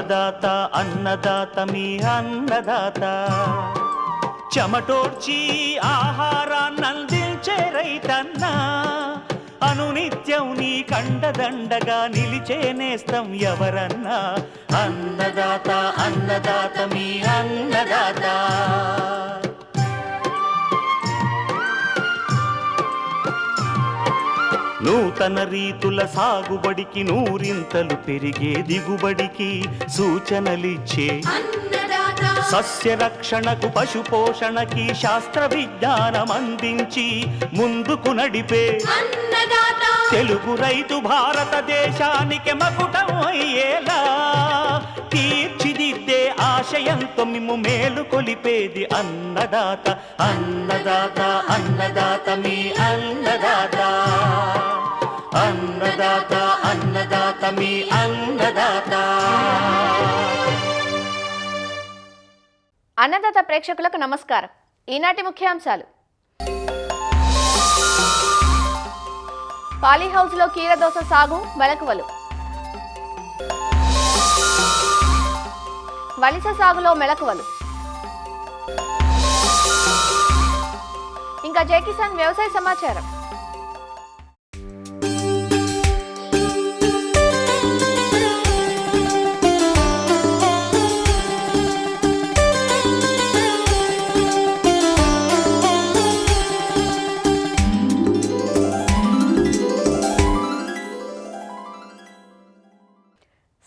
అన్నదాత అన్నదాత మీ అన్నదాత చెమటోడ్చి ఆహారాన్నందించే రైతన్న అనునిత్యం నీ కండదండగా నిలిచే నేస్తం ఎవరన్నా అన్నదాత అన్నదాత మీ అన్నదాత. నూతన రీతుల సాగుబడికి నూరింతలు పెరిగే దిగుబడికి సూచనలిచ్చే సస్య రక్షణకు పశు పోషణకి శాస్త్ర విజ్ఞానం అందించి ముందుకు నడిపే తెలుగు రైతు భారతదేశానికి మకుటం అయ్యేలా తీర్చిదిద్దే ఆశయంతో మిమ్ము మేలు కొలిపేది అన్నదాత అన్నదాత అన్నదాత మీ అన్నదాత అన్నదాత అన్నదాత మీ అన్నదాత. అన్నదాత ప్రేక్షకులకు నమస్కారం. ఈనాటి ముఖ్యాంశాలు: పాలీహౌస్లో కీరదోస సాగు మెలకువలు, వలిస సాగులో మెలకువలు, ఇంకా జై కిసాన్ వ్యవసాయ సమాచారం.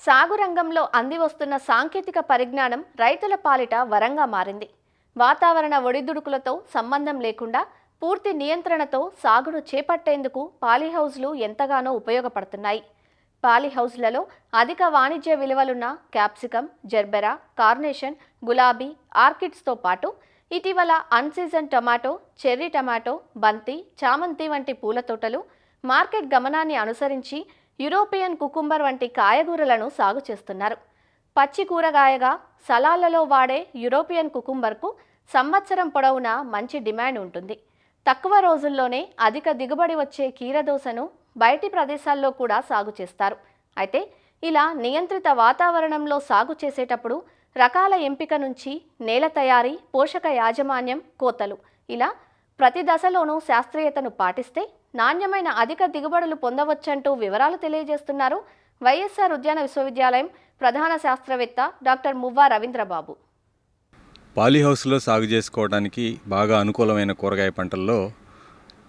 సాగు రంగంలో అందివస్తున్న సాంకేతిక పరిజ్ఞానం రైతుల పాలిట వరంగా మారింది. వాతావరణ ఒడిదుడుకులతో సంబంధం లేకుండా పూర్తి నియంత్రణతో సాగును చేపట్టేందుకు పాలీహౌస్లు ఎంతగానో ఉపయోగపడుతున్నాయి. పాలీహౌస్లలో అధిక వాణిజ్య విలువలున్న క్యాప్సికమ్, జెర్బెరా, కార్నేషన్, గులాబీ, ఆర్కిడ్స్తో పాటు ఇటీవల అన్సీజన్ టొమాటో, చెర్రీ టమాటో, బంతి, చామంతి వంటి పూల తోటలు మార్కెట్ గమనాన్ని అనుసరించి యూరోపియన్ కుకుంబర్ వంటి కాయగూరలను సాగు చేస్తున్నారు. పచ్చి కూరగాయగా సలాడ్లలో వాడే యూరోపియన్ కుకుంబర్కు సంవత్సరం పొడవునా మంచి డిమాండ్ ఉంటుంది. తక్కువ రోజుల్లోనే అధిక దిగుబడి వచ్చే కీరదోసను బయటి ప్రదేశాల్లో కూడా సాగు చేస్తారు. అయితే ఇలా నియంత్రిత వాతావరణంలో సాగు చేసేటప్పుడు రకాల ఎంపిక నుంచి నేల తయారీ, పోషక యాజమాన్యం, కోతలు ఇలా ప్రతి దశలోనూ శాస్త్రీయతను పాటిస్తే నాణ్యమైన అధిక దిగుబడులు పొందవచ్చంటూ వివరాలు తెలియజేస్తున్నారు వైఎస్ఆర్ ఉద్యాన విశ్వవిద్యాలయం ప్రధాన శాస్త్రవేత్త డాక్టర్ మువ్వా రవీంద్రబాబు. పాలీహౌస్లో సాగు చేసుకోవడానికి బాగా అనుకూలమైన కూరగాయ పంటల్లో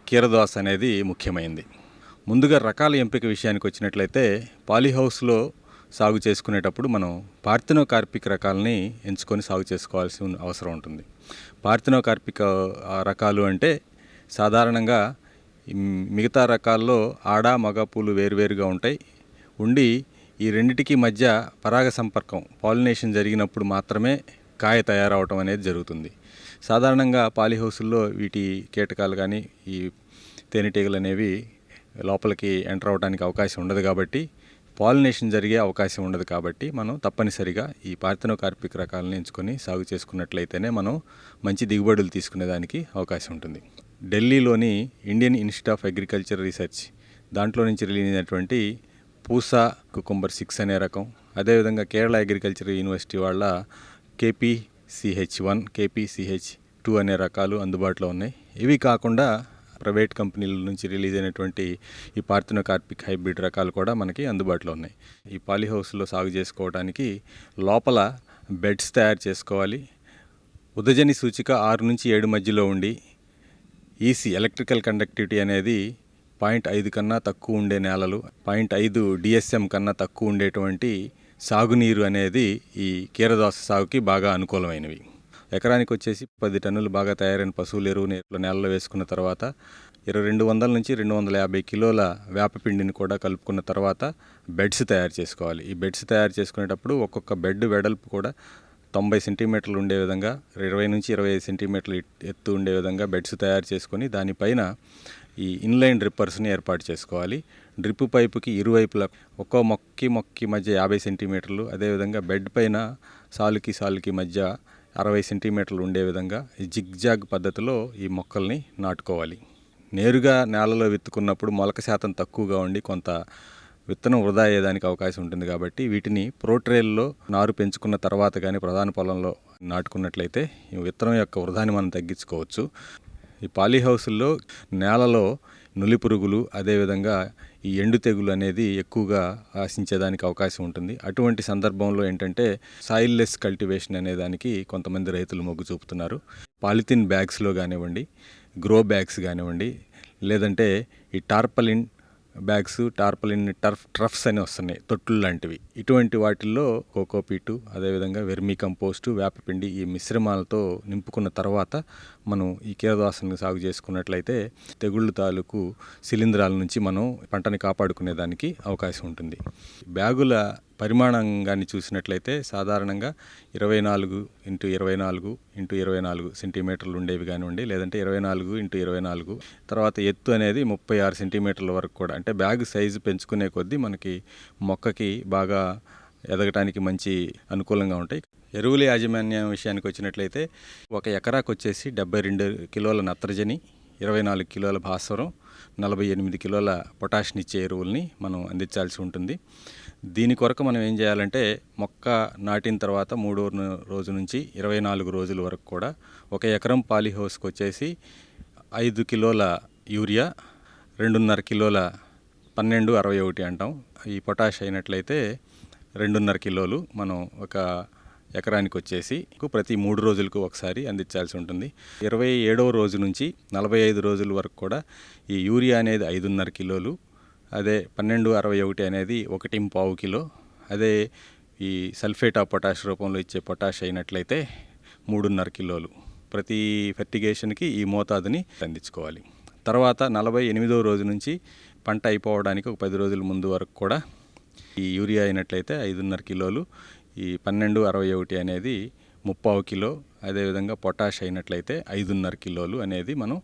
కీరదోస అనేది ముఖ్యమైనది. ముందుగా రకాల ఎంపిక విషయానికి వచ్చినట్లయితే పాలీహౌస్లో సాగు చేసుకునేటప్పుడు మనం పార్థెనోకార్పిక్ రకాలని ఎంచుకొని సాగు చేసుకోవాల్సిన అవసరం ఉంటుంది. పార్థెనోకార్పిక్ రకాలు అంటే సాధారణంగా మిగతా రకాల్లో ఆడ మగ పూలు వేరువేరుగా ఉండి ఈ రెండిటికి మధ్య పరాగ సంపర్కం పాలినేషన్ జరిగినప్పుడు మాత్రమే కాయ తయారవటం అనేది జరుగుతుంది. సాధారణంగా పాలీహౌస్ల్లో వీటి కీటకాలు కానీ ఈ తేనెటీగలు అనేవి లోపలికి ఎంటర్ అవడానికి అవకాశం ఉండదు కాబట్టి, పాలినేషన్ జరిగే అవకాశం ఉండదు కాబట్టి మనం తప్పనిసరిగా ఈ పార్థెనోకార్పిక్ రకాలను ఎంచుకొని సాగు చేసుకున్నట్లయితేనే మనం మంచి దిగుబడులు తీసుకునేదానికి అవకాశం ఉంటుంది. ఢిల్లీలోని Indian institute of agriculture research దాంట్లో నుంచి రిలీజ్ అయినటువంటి పూసా కుకుంబర్ 6 అనే రకం, అదేవిధంగా కేరళ అగ్రికల్చర్ యూనివర్సిటీ వాళ్ళ KPCH1, KPCH2 అనే రకాలు అందుబాటులో ఉన్నాయి. ఇవి కాకుండా ప్రైవేట్ కంపెనీల నుంచి రిలీజ్ అయినటువంటి ఈ పార్థెనోకార్పిక్ హైబ్రిడ్ రకాలు కూడా మనకి అందుబాటులో ఉన్నాయి. ఈ పాలీహౌస్లో సాగు చేసుకోవడానికి లోపల బెడ్స్ తయారు చేసుకోవాలి. ఉదజని సూచిక 6 నుంచి 7 మధ్యలో ఉండి ఈసీ ఎలక్ట్రికల్ కండక్టివిటీ అనేది 0.5 కన్నా తక్కువ ఉండే నేలలు, 0.5 DSM కన్నా తక్కువ ఉండేటువంటి సాగునీరు అనేది ఈ కీరదోస సాగుకి బాగా అనుకూలమైనవి. ఎకరానికి వచ్చేసి 10 టన్నులు బాగా తయారైన పశువుల ఎరువు నేలలో వేసుకున్న తర్వాత 200 నుంచి 250 కిలోల వేపపిండిని కూడా కలుపుకున్న తర్వాత బెడ్స్ తయారు చేసుకోవాలి. ఈ బెడ్స్ తయారు చేసుకునేటప్పుడు ఒక్కొక్క బెడ్ వెడల్పు కూడా 90 సెంటీమీటర్లు ఉండే విధంగా, 20 నుంచి 25 సెంటీమీటర్లు ఎత్తు ఉండే విధంగా బెడ్స్ తయారు చేసుకొని దానిపైన ఈ ఇన్లైన్ డ్రిప్పర్స్ని ఏర్పాటు చేసుకోవాలి. డ్రిప్ పైపుకి ఇరువైపులా ఒక్కో మొక్కి మధ్య 50 సెంటీమీటర్లు, అదేవిధంగా బెడ్ పైన సాలుకి మధ్య 60 సెంటీమీటర్లు ఉండే విధంగా జిగ్జాగ్ పద్ధతిలో ఈ మొక్కల్ని నాటుకోవాలి. నేరుగా నేలలో విత్తుకున్నప్పుడు మొలక శాతం తక్కువగా ఉండి కొంత విత్తనం వృధా అయ్యేదానికి అవకాశం ఉంటుంది కాబట్టి వీటిని ప్రోట్రేల్లో నారు పెంచుకున్న తర్వాత కానీ ప్రధాన పొలంలో నాటుకున్నట్లయితే ఈ విత్తనం యొక్క వృధాని మనం తగ్గించుకోవచ్చు. ఈ పాలీహౌస్ల్లో నేలలో నులి పురుగులు అదేవిధంగా ఈ ఎండు తెగులు అనేది ఎక్కువగా ఆశించేదానికి అవకాశం ఉంటుంది. అటువంటి సందర్భంలో ఏంటంటే సాయిల్లెస్ కల్టివేషన్ అనే దానికి కొంతమంది రైతులు మొగ్గు చూపుతున్నారు. పాలిథిన్ బ్యాగ్స్లో కానివ్వండి, గ్రో బ్యాగ్స్ కానివ్వండి, లేదంటే ఈ టార్పలిన్ బ్యాగ్స్, టార్పలిన్ ట్రఫ్స్ అని వస్తున్నాయి, తొట్టులు లాంటివి. ఇటువంటి వాటిల్లో కోకోపీటు అదేవిధంగా వెర్మీ కంపోస్టు, వేపపిండి ఈ మిశ్రమాలతో నింపుకున్న తర్వాత మనం ఈ కీరదోసని సాగు చేసుకున్నట్లయితే తెగుళ్ళు తాలూకు శిలీంధ్రాల నుంచి మనం పంటని కాపాడుకునేదానికి అవకాశం ఉంటుంది. బ్యాగుల పరిమాణం కానీ చూసినట్లయితే సాధారణంగా 24x24x24 సెంటీమీటర్లు ఉండేవి కానివ్వండి, లేదంటే 24x24. తర్వాత ఎత్తు అనేది 36 సెంటీమీటర్ల వరకు కూడా, అంటే బ్యాగ్ సైజు పెంచుకునే కొద్దీ మనకి మొక్కకి బాగా ఎదగటానికి మంచి అనుకూలంగా ఉంటాయి. ఎరువుల యాజమాన్యం విషయానికి వచ్చినట్లయితే 1 ఎకరాకు వచ్చేసి 72 కిలోల నత్రజని, 24 కిలోల భాస్వరం, 48 కిలోల పొటాషినిచ్చే ఎరువుల్ని మనం అందించాల్సి ఉంటుంది. దీని కొరకు మనం ఏం చేయాలంటే మొక్క నాటిన తర్వాత 3వ రోజు నుంచి 24 రోజుల వరకు కూడా 1 ఎకరం పాలీహౌస్కి వచ్చేసి 5 కిలోల యూరియా, 2.5 కిలోల 1261 అంటాం. ఈ పొటాష్ అయినట్లయితే 2.5 కిలోలు మనం 1 ఎకరానికి వచ్చేసి ప్రతి 3 రోజులకు ఒకసారి అందించాల్సి ఉంటుంది. 27వ రోజు నుంచి 45 రోజుల వరకు కూడా ఈ యూరియా అనేది 5.5 కిలోలు, అదే 1261 అనేది 1.5 కిలో, అదే ఈ సల్ఫేట్ ఆఫ్ పొటాష్ రూపంలో ఇచ్చే పొటాష్ అయినట్లయితే 3.5 కిలోలు. ప్రతి ఫెర్టిగేషన్కి ఈ మోతాదుని అందించుకోవాలి. తర్వాత 48వ రోజు నుంచి పంట అయిపోవడానికి ఒక 10 రోజుల ముందు వరకు కూడా ఈ యూరియా అయినట్లయితే 5.5 కిలోలు, ఈ 1261 అనేది 30 కిలో, అదేవిధంగా పొటాష్ అయినట్లయితే 5.5 కిలోలు అనేది మనం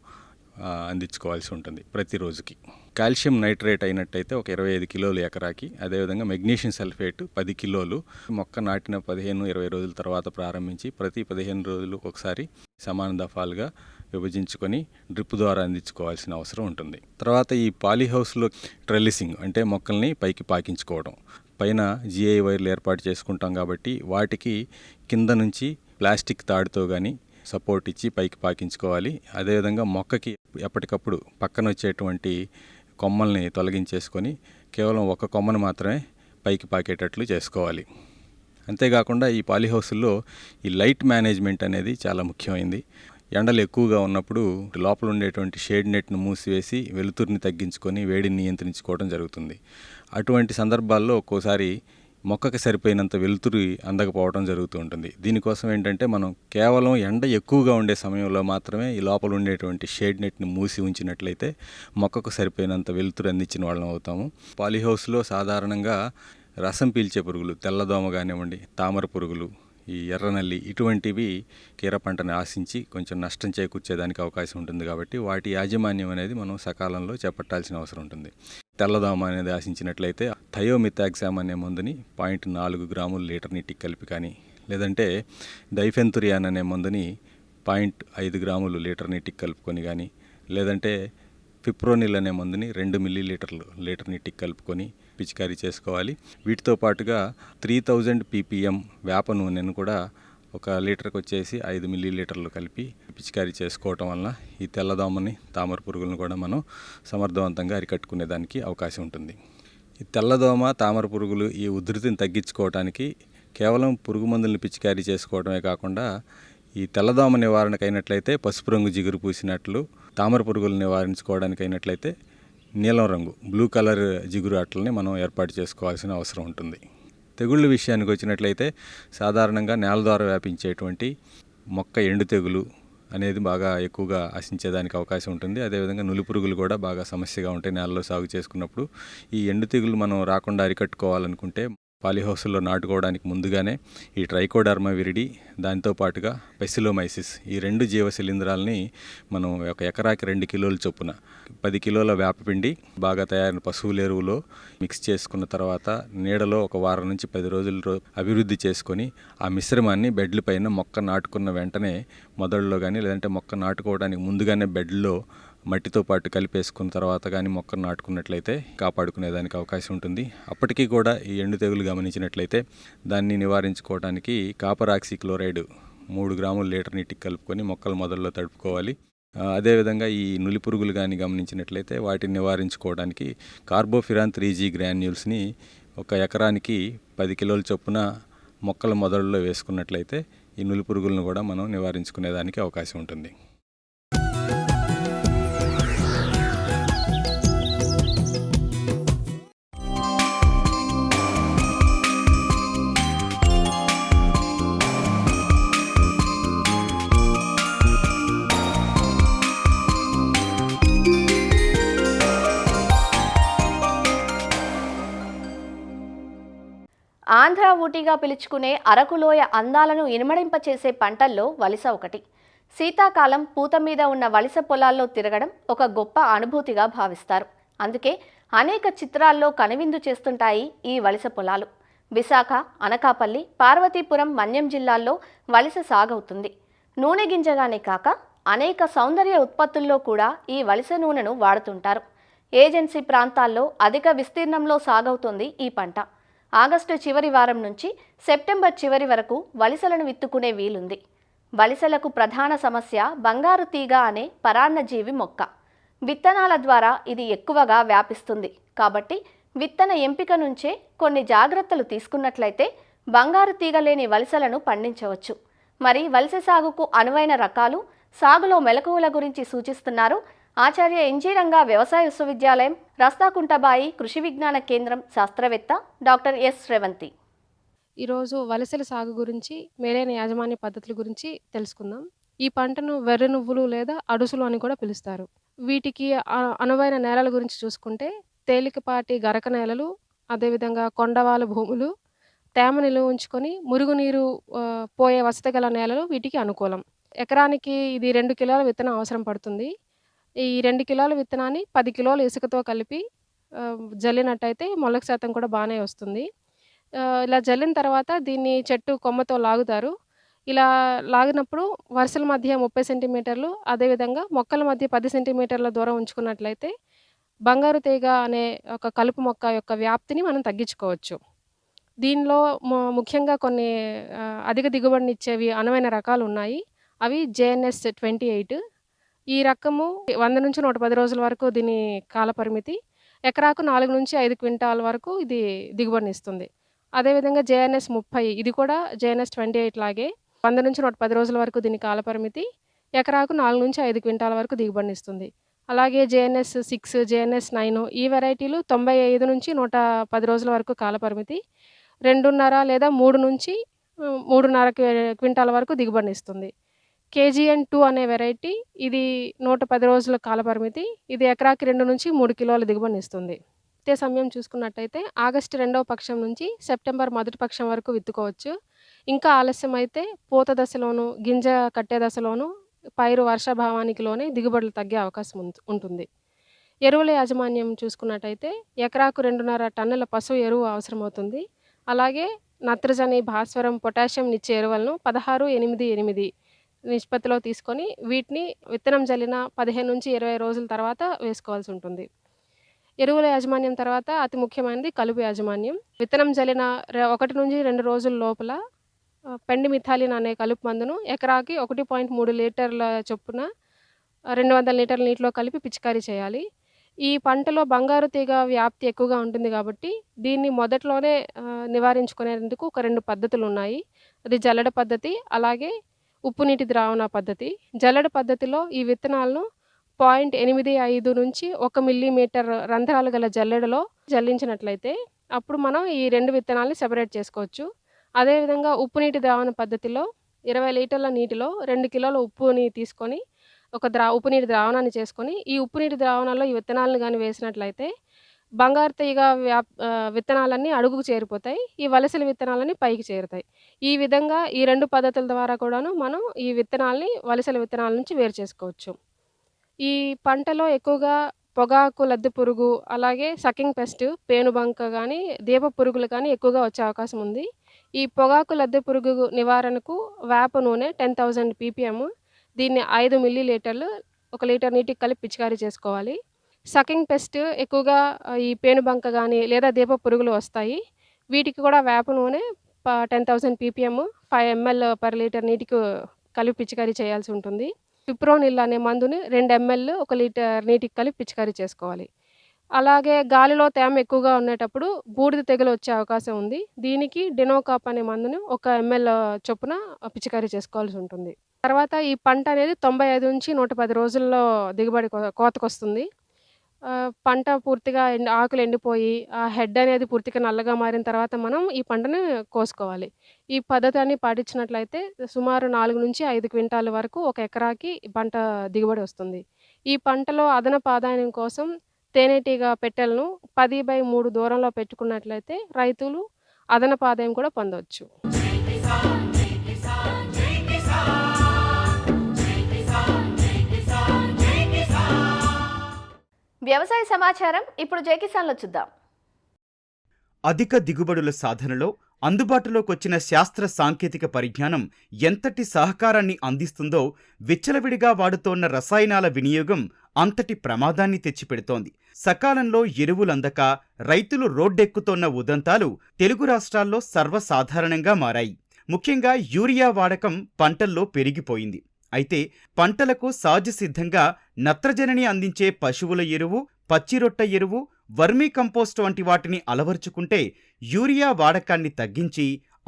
అందించుకోవాల్సి ఉంటుంది ప్రతిరోజుకి. కాల్షియం నైట్రేట్ అయినట్టయితే ఒక 25 కిలోలు ఎకరాకి, అదేవిధంగా మెగ్నీషియం సల్ఫేట్ 10 కిలోలు. మొక్క నాటిన 15-20 రోజుల తర్వాత ప్రారంభించి ప్రతి 15 రోజులు ఒకసారి సమాన దఫాలుగా విభజించుకొని డ్రిప్ ద్వారా అందించుకోవాల్సిన అవసరం ఉంటుంది. తర్వాత ఈ పాలీహౌస్లో ట్రెల్లిసింగ్ అంటే మొక్కల్ని పైకి పాకించుకోవడం, పైన జిఐ వైర్లు ఏర్పాటు చేసుకుంటాం కాబట్టి వాటికి కింద నుంచి ప్లాస్టిక్ తాడుతో కానీ సపోర్ట్ ఇచ్చి పైకి పాకించుకోవాలి. అదేవిధంగా మొక్కకి ఎప్పటికప్పుడు పక్కన వచ్చేటువంటి కొమ్మల్ని తొలగించేసుకొని కేవలం ఒక కొమ్మను మాత్రమే పైకి పాకేటట్లు చేసుకోవాలి. అంతేకాకుండా ఈ పాలీహౌస్లో ఈ లైట్ మేనేజ్మెంట్ అనేది చాలా ముఖ్యమైనది. ఎండలు ఎక్కువగా ఉన్నప్పుడు లోపల ఉండేటువంటి షేడ్ నెట్ను మూసివేసి వెలుతురిని తగ్గించుకొని వేడిని నియంత్రించుకోవడం జరుగుతుంది. అటువంటి సందర్భాల్లో ఒక్కోసారి మొక్కకి సరిపోయినంత వెలుతురు అందకపోవడం జరుగుతూ ఉంటుంది. దీనికోసం ఏంటంటే మనం కేవలం ఎండ ఎక్కువగా ఉండే సమయంలో మాత్రమే ఈ లోపల ఉండేటువంటి షేడ్ నెట్ని మూసి ఉంచినట్లయితే మొక్కకు సరిపోయినంత వెలుతురు అందించిన వాళ్ళం అవుతాము. పాలీహౌస్లో సాధారణంగా రసం పీల్చే పురుగులు, తెల్లదోమ కానివ్వండి, తామర పురుగులు, ఈ ఎర్రనల్లి ఇటువంటివి కీర పంటని ఆశించి కొంచెం నష్టం చేకూర్చేదానికి అవకాశం ఉంటుంది. కాబట్టి వాటి యాజమాన్యం అనేది మనం సకాలంలో చేపట్టాల్సిన అవసరం ఉంటుంది. తెల్లదోమ అనేది ఆశించినట్లయితే థయోమిథాక్సామ్ అనే మందుని 0.4 గ్రాములు లీటర్ నీటికి కలిపి కానీ, లేదంటే డైఫెన్తురియాన్ అనే మందుని 0.5 గ్రాములు లీటర్ నీటికి కలుపుకొని కానీ, లేదంటే ఫిప్రోనిల్ అనే మందుని 2 మిల్లీలీటర్లు లీటర్ నీటికి కలుపుకొని పిచికారీ చేసుకోవాలి. వీటితో పాటుగా 3000 ppm వేప నూనెను కూడా 1 లీటర్కి వచ్చేసి 5 మిల్లీలీటర్లు కలిపి పిచికారీ చేసుకోవటం వలన ఈ తెల్లదోమని, తామర పురుగులను కూడా మనం సమర్థవంతంగా అరికట్టుకునే దానికి అవకాశం ఉంటుంది. ఈ తెల్లదోమ, తామర పురుగులు ఈ ఉధృతిని తగ్గించుకోవడానికి కేవలం పురుగు మందులను పిచికారీ చేసుకోవడమే కాకుండా ఈ తెల్లదోమ నివారణకు అయినట్లయితే పసుపు రంగు జిగురు పూసినట్లు, తామర పురుగులు నివారించుకోవడానికి అయినట్లయితే నీలం రంగు బ్లూ కలర్ జిగురు అట్లని మనం ఏర్పాటు చేసుకోవాల్సిన అవసరం ఉంటుంది. తెగుళ్ళ విషయానికి వచ్చినట్లయితే సాధారణంగా నేల ద్వారా వ్యాపించేటువంటి మొక్క ఎండు తెగులు అనేది బాగా ఎక్కువగా ఆశించేదానికి అవకాశం ఉంటుంది. అదేవిధంగా నులి పురుగులు కూడా బాగా సమస్యగా ఉంటాయి నేలలో సాగు చేసుకున్నప్పుడు. ఈ ఎండు తెగులు మనం రాకుండా అరికట్టుకోవాలనుకుంటే పాలీహౌస్లో నాటుకోవడానికి ముందుగానే ఈ ట్రైకోడర్మా విరిడి, దాంతో పాటుగా పెసిలోమైసిస్ ఈ 2 జీవ శిలీంధ్రాలని మనం 1 ఎకరాకి 2 కిలోల చొప్పున 10 కిలోల వేపపిండి బాగా తయారైన పశువుల ఎరువులో మిక్స్ చేసుకున్న తర్వాత నీడలో 1 వారం నుంచి 10 రోజులు అభివృద్ధి చేసుకొని ఆ మిశ్రమాన్ని బెడ్ల పైన మొక్క నాటుకున్న వెంటనే మొదల్లో కానీ, లేదంటే మొక్క నాటుకోవడానికి ముందుగానే బెడ్లో మట్టితో పాటు కలిపేసుకున్న తర్వాత కానీ మొక్కను నాటుకున్నట్లయితే కాపాడుకునేదానికి అవకాశం ఉంటుంది. అప్పటికీ కూడా ఈ ఎండు తెగులు గమనించినట్లయితే దాన్ని నివారించుకోవడానికి కాపర్ ఆక్సీక్లోరైడ్ 3 గ్రాములు లీటర్ నీటికి కలుపుకొని మొక్కల మొదల్లో తడుపుకోవాలి. అదేవిధంగా ఈ నులి పురుగులు కానీ గమనించినట్లయితే వాటిని నివారించుకోవడానికి కార్బోఫిరాన్ 3G గ్రాన్యూల్స్ని ఒక ఎకరానికి 10 కిలోల చొప్పున మొక్కల మొదల్లో వేసుకున్నట్లయితే ఈ నులి పురుగులను కూడా మనం నివారించుకునేదానికి అవకాశం ఉంటుంది. ఆంధ్ర ఊటీగా పిలుచుకునే అరకులోయ అందాలను ఇనుమడింపచేసే పంటల్లో వలస ఒకటి. శీతాకాలం పూత మీద ఉన్న వలస పొలాల్లో తిరగడం ఒక గొప్ప అనుభూతిగా భావిస్తారు. అందుకే అనేక చిత్రాల్లో కనువిందు చేస్తుంటాయి ఈ వలస పొలాలు. విశాఖ, అనకాపల్లి, పార్వతీపురం, మన్యం జిల్లాల్లో వలస సాగవుతుంది. నూనె గింజగానే కాక అనేక సౌందర్య ఉత్పత్తుల్లో కూడా ఈ వలస నూనెను వాడుతుంటారు. ఏజెన్సీ ప్రాంతాల్లో అధిక విస్తీర్ణంలో సాగవుతుంది ఈ పంట. ఆగస్టు చివరి వారం నుంచి సెప్టెంబర్ చివరి వరకు వలసలను విత్తుకునే వీలుంది. వలసలకు ప్రధాన సమస్య బంగారు తీగ అనే పరాన్నజీవి మొక్క. విత్తనాల ద్వారా ఇది ఎక్కువగా వ్యాపిస్తుంది. కాబట్టి విత్తన ఎంపిక నుంచే కొన్ని జాగ్రత్తలు తీసుకున్నట్లయితే బంగారు తీగ లేని వలసలను పండించవచ్చు. మరి వలస సాగుకు అనువైన రకాలు, సాగులో మెలకువల గురించి సూచిస్తున్నారు ఆచార్య ఎన్జీ రంగా వ్యవసాయ విశ్వవిద్యాలయం, రస్తాకుంటబాయి కృషి విజ్ఞాన కేంద్రం శాస్త్రవేత్త డాక్టర్ ఎస్ శ్రవంతి. ఈరోజు వలసల సాగు గురించి, మేలైన యాజమాన్య పద్ధతుల గురించి తెలుసుకుందాం. ఈ పంటను వెర్రి నువ్వులు లేదా అడుసులు అని కూడా పిలుస్తారు. వీటికి అనువైన నేలల గురించి చూసుకుంటే తేలికపాటి గరక నేలలు, అదేవిధంగా కొండవాల భూములు, తేమ నిలువ ఉంచుకొని మురుగునీరు పోయే వసతి గల నేలలు వీటికి అనుకూలం. ఎకరానికి ఇది 2 కిలోల విత్తనం అవసరం పడుతుంది. ఈ 2 కిలోల విత్తనాన్ని 10 కిలోల ఇసుకతో కలిపి జల్లినట్టయితే మొలక శాతం కూడా బాగానే వస్తుంది. ఇలా జల్లిన తర్వాత దీన్ని చెట్టు కొమ్మతో లాగుతారు. ఇలా లాగినప్పుడు వరుసల మధ్య 30 సెంటీమీటర్లు, అదేవిధంగా మొక్కల మధ్య 10 సెంటీమీటర్ల దూరం ఉంచుకున్నట్లయితే బంగారు తీగ అనే ఒక కలుపు మొక్క యొక్క వ్యాప్తిని మనం తగ్గించుకోవచ్చు. దీనిలో ముఖ్యంగా కొన్ని అధిక దిగుబడినిచ్చేవి అనువైన రకాలు ఉన్నాయి. అవి JNS 28. ఈ రకము 100 నుంచి 110 రోజుల వరకు దీని కాలపరిమితి. ఎకరాకు 4 నుంచి 5 క్వింటాల వరకు ఇది దిగుబడినిస్తుంది. అదేవిధంగా JNS 30, ఇది కూడా JNS 28 లాగే 100 నుంచి 110 రోజుల వరకు దీని కాలపరిమితి. ఎకరాకు 4 నుంచి 5 క్వింటాల వరకు దిగుబడినిస్తుంది. అలాగే JNS 6, JNS 9 ఈ వెరైటీలు 95 నుంచి 110 రోజుల వరకు కాలపరిమితి. 2.5 లేదా 3 నుంచి 3.5 క్వింటాల వరకు దిగుబడినిస్తుంది. KGN 2 అనే వెరైటీ, ఇది 110 రోజుల కాలపరిమితి. ఇది ఎకరాకి 2 నుంచి 3 కిలోల దిగుబడినిస్తుంది. విత్తే సమయం చూసుకున్నట్టయితే ఆగస్టు 2వ పక్షం నుంచి సెప్టెంబర్ 1వ పక్షం వరకు విత్తుకోవచ్చు. ఇంకా ఆలస్యం అయితే పూత దశలోను, గింజ కట్టే దశలోను, పైరు వర్షాభావానికి లోనే దిగుబడులు తగ్గే అవకాశం ఉంటుంది. ఎరువుల యాజమాన్యం చూసుకున్నట్టయితే ఎకరాకు 2.5 టన్నుల పశువు ఎరువు అవసరమవుతుంది. అలాగే నత్రజని, భాస్వరం, పొటాషియం ఇచ్చే ఎరువులను 16-8-8 నిష్పత్తిలో తీసుకొని వీటిని విత్తనం జల్లిన 15 నుంచి 20 రోజుల తర్వాత వేసుకోవాల్సి ఉంటుంది. ఎరువుల యాజమాన్యం తర్వాత అతి ముఖ్యమైనది కలుపు యాజమాన్యం. విత్తనం జల్లిన 1 నుంచి 2 రోజుల లోపల పెండిమిథాలిన్ అనే కలుపు మందును ఎకరాకి 1.3 లీటర్ల చొప్పున 200 లీటర్ల నీటిలో కలిపి పిచికారీ చేయాలి. ఈ పంటలో బంగారు తీగ వ్యాప్తి ఎక్కువగా ఉంటుంది కాబట్టి దీన్ని మొదట్లోనే నివారించుకునేందుకు ఒక 2 పద్ధతులు ఉన్నాయి. అది జల్లెడ పద్ధతి, అలాగే ఉప్పు నీటి ద్రావణ పద్ధతి. జల్లెడ పద్ధతిలో ఈ విత్తనాలను 0.85 నుంచి 1 మిల్లీమీటర్ రంధ్రాలు గల జల్లెడలో జల్లించినట్లయితే అప్పుడు మనం ఈ 2 విత్తనాలని సెపరేట్ చేసుకోవచ్చు. అదేవిధంగా ఉప్పు నీటి ద్రావణ పద్ధతిలో 20 లీటర్ల నీటిలో 2 కిలోల ఉప్పుని తీసుకొని ఒక ఉప్పు నీటి ద్రావణాన్ని చేసుకొని ఈ ఉప్పు నీటి ద్రావణంలో ఈ విత్తనాలను కానీ వేసినట్లయితే బంగారు తీగ విత్తనాలన్నీ అడుగుకు చేరిపోతాయి. ఈ వలసల విత్తనాలన్నీ పైకి చేరుతాయి. ఈ విధంగా ఈ 2 పద్ధతుల ద్వారా కూడాను మనం ఈ విత్తనాలని వలసల విత్తనాల నుంచి వేరు చేసుకోవచ్చు. ఈ పంటలో ఎక్కువగా పొగాకు లద్దె పురుగు, అలాగే సకింగ్ పెస్ట్, పేనుబంక కానీ, దీప పురుగులు కానీ ఎక్కువగా వచ్చే అవకాశం ఉంది. ఈ పొగాకు లద్దె పురుగు నివారణకు వేప నూనె 10,000 ppm, దీన్ని 5 మిల్లీలీటర్లు 1 లీటర్ నీటికి కలిపి పిచికారీ చేసుకోవాలి. సకింగ్ పెస్ట్ ఎక్కువగా ఈ పేనుబంక గానీ లేదా దీప పురుగులు వస్తాయి. వీటికి కూడా వేప నూనె 10,000 ppm 5 ml పర్ లీటర్ నీటికి కలిపి పిచికారీ చేయాల్సి ఉంటుంది. పిప్రోనిల్ అనే మందుని 2 ml 1 లీటర్ నీటికి కలిపి పిచికారీ చేసుకోవాలి. అలాగే గాలిలో తేమ ఎక్కువగా ఉండేటప్పుడు బూడిద తెగులు వచ్చే అవకాశం ఉంది. దీనికి డినోకాప్ అనే మందుని 1 ml చొప్పున పిచికారీ చేసుకోవాల్సి ఉంటుంది. తర్వాత ఈ పంట అనేది 95 నుంచి 110 రోజుల్లో దిగుబడి కోతకొస్తుంది. పంట పూర్తిగా ఆకులు ఎండిపోయి ఆ హెడ్ అనేది పూర్తిగా నల్లగా మారిన తర్వాత మనం ఈ పంటని కోసుకోవాలి. ఈ పద్ధతిని పాటించినట్లయితే సుమారు 4 నుంచి 5 క్వింటాల వరకు ఒక ఎకరాకి పంట దిగుబడి వస్తుంది. ఈ పంటలో అదనపు ఆదాయం కోసం తేనెటీగ పెట్టెలను 10/3 దూరంలో పెట్టుకున్నట్లయితే రైతులు అదనపు ఆదాయం కూడా పొందవచ్చు. వ్యవసాయ సమాచారం ఇప్పుడు జై కిసాన్లో చూద్దాం. అధిక దిగుబడుల సాధనలో అందుబాటులోకి వచ్చిన శాస్త్ర సాంకేతిక పరిజ్ఞానం ఎంతటి సహకారాన్ని అందిస్తుందో విచ్చలవిడిగా వాడుతోన్న రసాయనాల వినియోగం అంతటి ప్రమాదాన్ని తెచ్చిపెడుతోంది. సకాలంలో ఎరువులందక రైతులు రోడ్డెక్కుతోన్న ఉదంతాలు తెలుగు రాష్ట్రాల్లో సర్వసాధారణంగా మారాయి. ముఖ్యంగా యూరియా వాడకం పంటల్లో పెరిగిపోయింది. అయితే పంటలకు సహజసిద్ధంగా నత్రజనిని అందించే పశువుల ఎరువు, పచ్చిరొట్ట ఎరువు, వర్మీ కంపోస్ట్ వంటి వాటిని అలవర్చుకుంటే యూరియా వాడకాన్ని తగ్గించి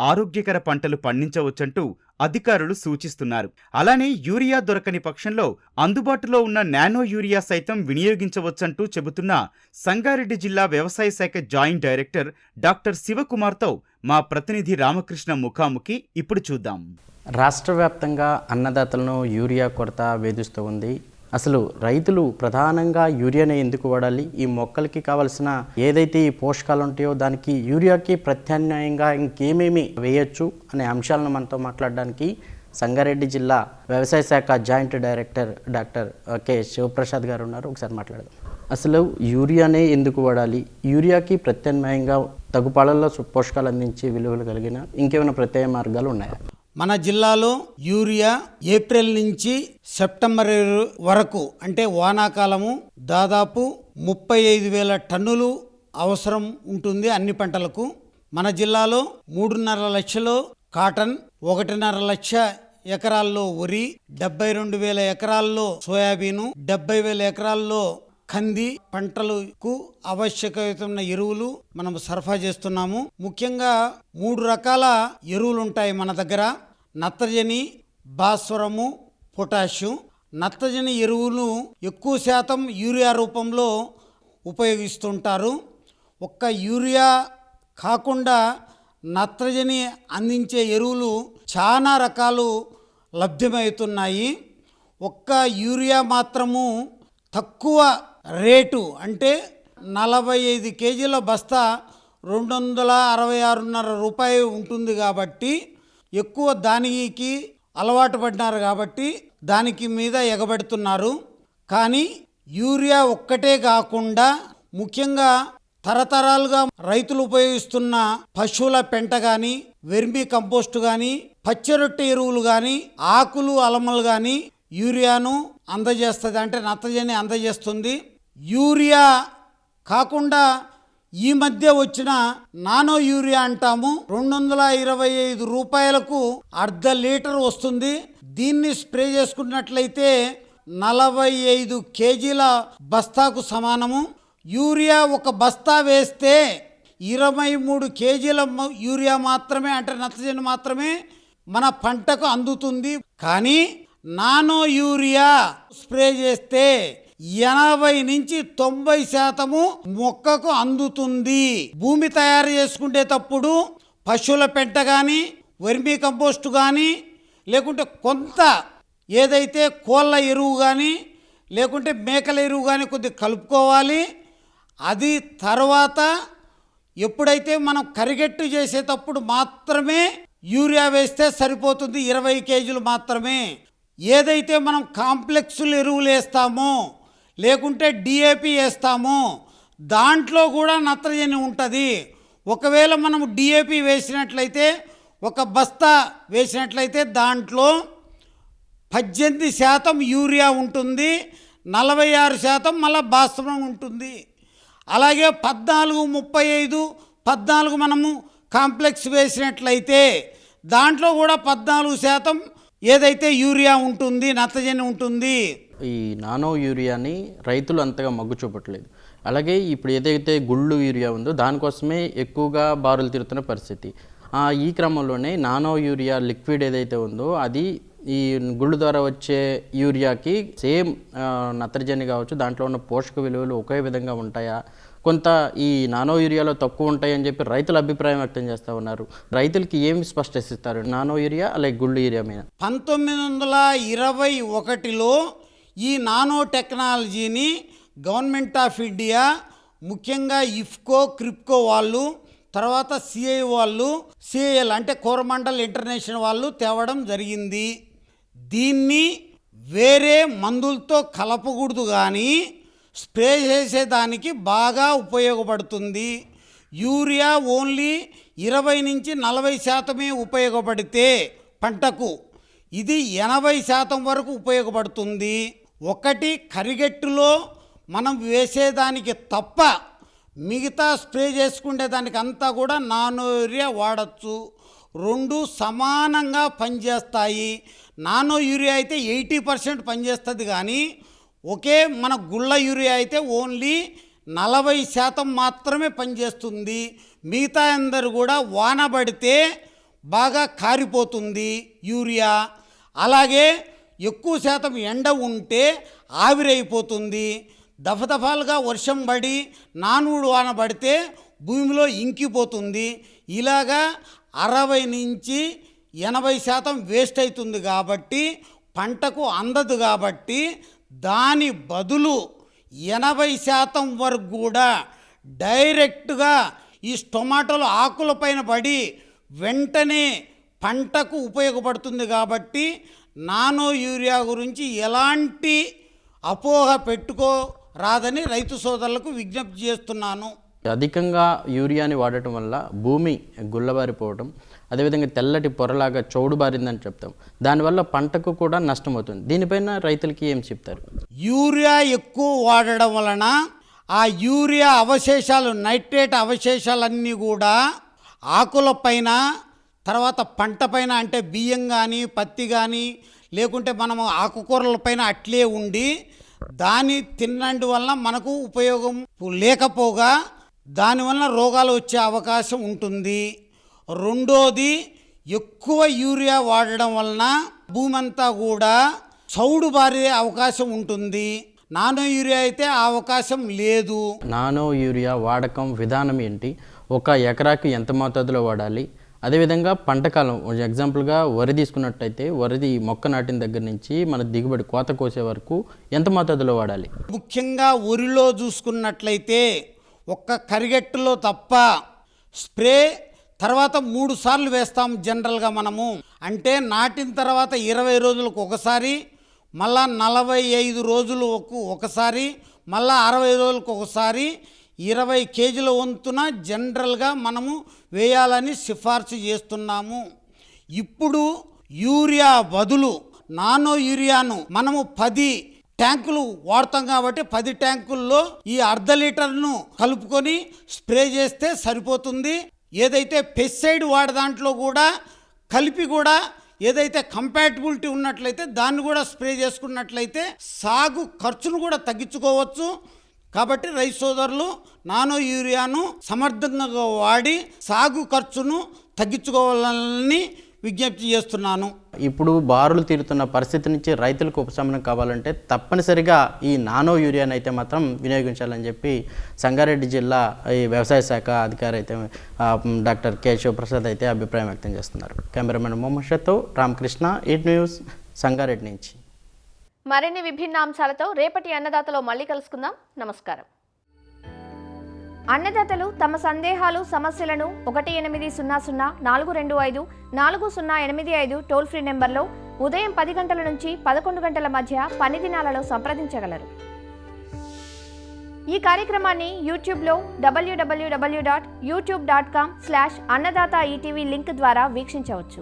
ఆరోగ్యకర పంటలు పండించవచ్చంటూ అధికారులు సూచిస్తున్నారు. అలానే యూరియా దొరకని పక్షంలో అందుబాటులో ఉన్న నానో యూరియా సైతం వినియోగించవచ్చంటూ చెబుతున్న సంగారెడ్డి జిల్లా వ్యవసాయ శాఖ జాయింట్ డైరెక్టర్ డాక్టర్ శివకుమార్తో మా ప్రతినిధి రామకృష్ణ ముఖాముఖి ఇప్పుడు చూద్దాం. రాష్ట్ర వ్యాప్తంగా అన్నదాతలను యూరియా కొరత వేధిస్తూ ఉంది. అసలు రైతులు ప్రధానంగా యూరియాని ఎందుకు వాడాలి, ఈ మొక్కలకి కావాల్సిన ఏదైతే ఈ పోషకాలు ఉంటాయో దానికి యూరియాకి ప్రత్యామ్నాయంగా ఇంకేమేమి వేయచ్చు అనే అంశాలను మనతో మాట్లాడడానికి సంగారెడ్డి జిల్లా వ్యవసాయ శాఖ joint director doctor K Shivaprasad గారు ఉన్నారు. ఒకసారి మాట్లాడదాం. అసలు యూరియానే ఎందుకు వాడాలి, యూరియాకి ప్రత్యామ్నాయంగా తగుపాలల్లో పోషకాలు అందించే విలువలు కలిగిన ఇంకేమైనా ప్రత్యేక మార్గాలు ఉన్నాయా? మన జిల్లాలో యూరియా ఏప్రిల్ నుంచి సెప్టెంబర్ వరకు అంటే వానాకాలము దాదాపు 35,000 టన్నులు అవసరం ఉంటుంది అన్ని పంటలకు. మన జిల్లాలో 3.5 లక్షలు కాటన్, 1.5 లక్ష ఎకరాల్లో వరి, 72,000 ఎకరాల్లో సోయాబీను, 70,000 ఎకరాల్లో కంది పంటలకు ఆవశ్యకమైన ఎరువులు మనం సరఫరా చేస్తున్నాము. ముఖ్యంగా 3 రకాల ఎరువులు ఉంటాయి మన దగ్గర: నత్రజని, భాస్వరము, పొటాషియం. నత్రజని ఎరువులు ఎక్కువ శాతం యూరియా రూపంలో ఉపయోగిస్తుంటారు. ఒక్క యూరియా కాకుండా నత్రజని అందించే ఎరువులు చాలా రకాలు లభ్యమవుతున్నాయి. ఒక్క యూరియా మాత్రము తక్కువ రేటు అంటే 45 కేజీల బస్తా 266.5 రూపాయలు ఉంటుంది కాబట్టి ఎక్కువ దానికి అలవాటు పడినారు కాబట్టి దానికి మీద ఎగబడుతున్నారు. కానీ యూరియా ఒక్కటే కాకుండా ముఖ్యంగా తరతరాలుగా రైతులు ఉపయోగిస్తున్న పశువుల పెంట కానీ, వెర్మి కంపోస్టు కానీ, పచ్చిరొట్టె ఎరువులు కానీ, ఆకులు అలమలు కానీ యూరియాను అందజేస్తుంది, అంటే నత్రజని అందజేస్తుంది. యూరియా కాకుండా ఈ మధ్య వచ్చిన నానో యూరియా అంటాము, 225 రూపాయలకు 1/2 లీటర్ వస్తుంది. దీన్ని స్ప్రే చేసుకున్నట్లయితే 45 కేజీల బస్తాకు సమానము. యూరియా ఒక బస్తా వేస్తే 23 కేజీల యూరియా మాత్రమే, అంటే నత్రజని మాత్రమే మన పంటకు అందుతుంది. కానీ నానో యూరియా స్ప్రే చేస్తే 80 నుంచి 90% మొక్కకు అందుతుంది. భూమి తయారు చేసుకునేటప్పుడు పశువుల పెంట కానీ, వర్మీ కంపోస్టు కానీ, లేకుంటే కొంత ఏదైతే కోళ్ళ ఎరువు కానీ, లేకుంటే మేకల ఎరువు కానీ కొద్దిగా కలుపుకోవాలి. అది తర్వాత ఎప్పుడైతే మనం కరిగెట్టు చేసేటప్పుడు మాత్రమే యూరియా వేస్తే సరిపోతుంది, 20 కేజీలు మాత్రమే. ఏదైతే మనం కాంప్లెక్స్లు ఎరువులు వేస్తామో లేకుంటే డిఏపి వేస్తామో దాంట్లో కూడా నత్రజని ఉంటుంది. ఒకవేళ మనం డిఏపి వేసినట్లయితే, ఒక బస్తా వేసినట్లయితే దాంట్లో 18% యూరియా ఉంటుంది, 46% మళ్ళీ భాస్వరం ఉంటుంది. అలాగే 14-35-14 మనము కాంప్లెక్స్ వేసినట్లయితే దాంట్లో కూడా 14% ఏదైతే యూరియా ఉంటుంది, నత్రజని ఉంటుంది. ఈ నానో యూరియాని రైతులు అంతగా మొగ్గు చూపట్లేదు. అలాగే ఇప్పుడు ఏదైతే గుళ్ళు యూరియా ఉందో దానికోసమే ఎక్కువగా బారులు తిరుగుతున్న పరిస్థితి. ఈ క్రమంలోనే నానో యూరియా లిక్విడ్ ఏదైతే ఉందో అది ఈ గుళ్ళు ద్వారా వచ్చే యూరియాకి సేమ్ నత్రజని కావచ్చు, దాంట్లో ఉన్న పోషక విలువలు ఒకే విధంగా ఉంటాయా, కొంత ఈ నానో యూరియాలో తక్కువ ఉంటాయని చెప్పి రైతులు అభిప్రాయం వ్యక్తం చేస్తూ ఉన్నారు. రైతులకి ఏమి స్పష్టసిస్తారు నానో యూరియా అలాగే గుళ్ళు యూరియా మీద? 1921లో ఈ నానో టెక్నాలజీని గవర్నమెంట్ ఆఫ్ ఇండియా, ముఖ్యంగా ఇఫ్కో, క్రిప్కో వాళ్ళు, తర్వాత సిఐ వాళ్ళు, సిఐఎల్ అంటే కోరమండల్ ఇంటర్నేషనల్ వాళ్ళు తేవడం జరిగింది. దీన్ని వేరే మందులతో కలపకూడదు కానీ స్ప్రే చేసేదానికి బాగా ఉపయోగపడుతుంది. యూరియా ఓన్లీ 20-40% ఉపయోగపడితే పంటకు ఇది 80% వరకు ఉపయోగపడుతుంది. ఒకటి కరిగట్టులో మనం వేసేదానికి తప్ప మిగతా స్ప్రే చేసుకునే దానికి అంతా కూడా నానో యూరియా వాడచ్చు. 2 సమానంగా పనిచేస్తాయి. నానో యూరియా అయితే 80% పనిచేస్తుంది కానీ ఒకే మన గుళ్ళ యూరియా అయితే ఓన్లీ 40% మాత్రమే పనిచేస్తుంది. మిగతా అందరూ కూడా వాన పడితే బాగా కారిపోతుంది యూరియా. అలాగే ఎక్కువ శాతం ఎండ ఉంటే ఆవిరైపోతుంది. దఫదఫాలుగా వర్షం పడి నానుడు వాన పడితే భూమిలో ఇంకిపోతుంది. ఇలాగా 60-80% వేస్ట్ అవుతుంది కాబట్టి పంటకు అందదు. కాబట్టి దాని బదులు 80% వరకు కూడా డైరెక్ట్గా ఈ టొమాటోలు ఆకులపైన పడి వెంటనే పంటకు ఉపయోగపడుతుంది. కాబట్టి నానో యూరియా గురించి ఎలాంటి అపోహ పెట్టుకోరాదని రైతు సోదరులకు విజ్ఞప్తి చేస్తున్నాను. అధికంగా యూరియాని వాడటం వల్ల భూమి గుల్లబారిపోవడం, అదేవిధంగా తెల్లటి పొరలాగా చౌడు బారిందని చెప్తాం. దానివల్ల పంటకు కూడా నష్టమవుతుంది. దీనిపైన రైతులకి ఏం చెప్తారు? యూరియా ఎక్కువ వాడడం వలన ఆ యూరియా అవశేషాలు, నైట్రేట్ అవశేషాలన్నీ కూడా ఆకులపైన, తర్వాత పంట పైన, అంటే బియ్యం కానీ పత్తి కానీ లేకుంటే మనము ఆకుకూరలపైన అట్లే ఉండి దాన్ని తినడం వలన మనకు ఉపయోగం లేకపోగా దానివల్ల రోగాలు వచ్చే అవకాశం ఉంటుంది. రెండోది, ఎక్కువ యూరియా వాడడం వలన భూమి అంతా కూడా చౌడు బారే అవకాశం ఉంటుంది. నానో యూరియా అయితే ఆ అవకాశం లేదు. నానో యూరియా వాడకం విధానం ఏంటి? ఒక ఎకరాకి ఎంత మోతాదులో వాడాలి? అదేవిధంగా పంటకాలం, ఎగ్జాంపుల్గా వరి తీసుకున్నట్టయితే వరి మొక్క నాటిన దగ్గర నుంచి మన దిగుబడి కోత కోసే వరకు ఎంత మోతాదులో వాడాలి? ముఖ్యంగా వరిలో చూసుకున్నట్లయితే ఒక్క కరిగట్టులో తప్ప స్ప్రే తర్వాత 3 సార్లు వేస్తాం జనరల్గా మనము. అంటే నాటిన తర్వాత 20 రోజులకు ఒకసారి, మళ్ళా 45 రోజులు ఒకసారి, మళ్ళా 60 రోజులకు ఒకసారి 20 కేజీల వంతున జనరల్గా మనము వేయాలని సిఫార్సు చేస్తున్నాము. ఇప్పుడు యూరియా బదులు నానో యూరియాను మనము 10 ట్యాంకులు వాడతాం కాబట్టి 10 ట్యాంకుల్లో ఈ 1/2 లీటర్ను కలుపుకొని స్ప్రే చేస్తే సరిపోతుంది. ఏదైతే పెస్టిసైడ్ వాడే దాంట్లో కూడా కలిపి కూడా ఏదైతే కంపాటిబిలిటీ ఉన్నట్లయితే దాన్ని కూడా స్ప్రే చేసుకున్నట్లయితే సాగు ఖర్చును కూడా తగ్గించుకోవచ్చు. కాబట్టి రైతు సోదరులు నానో యూరియాను సమర్థంగా వాడి సాగు ఖర్చును తగ్గించుకోవాలని విజ్ఞప్తి చేస్తున్నాను. ఇప్పుడు బారులు తీరుతున్న పరిస్థితి నుంచి రైతులకు ఉపశమనం కావాలంటే తప్పనిసరిగా ఈ నానో యూరియాని అయితే మాత్రం వినియోగించాలని చెప్పి సంగారెడ్డి జిల్లా ఈ వ్యవసాయ శాఖ అధికారి అయితే డాక్టర్ కె శివప్రసాద్ అయితే అభిప్రాయం వ్యక్తం చేస్తున్నారు. కెమెరామెన్ మొహమ్మద్తో రామకృష్ణ, ఈట్ న్యూస్, సంగారెడ్డి నుంచి. మరిన్ని విభిన్న అంశాలతో రేపటి అన్నదాతలో మళ్ళీ కలుసుకుందాం. నమస్కారం. అన్నదాతలు తమ సందేహాలు, సమస్యలను 1800-425-4085 టోల్ ఫ్రీ నెంబర్లో ఉదయం 10 గంటల నుంచి 11 గంటల మధ్య పని దినాలలో సంప్రదించగలరు. ఈ కార్యక్రమాన్ని యూట్యూబ్లో www.youtube.com/annadaata ETV లింక్ ద్వారా వీక్షించవచ్చు.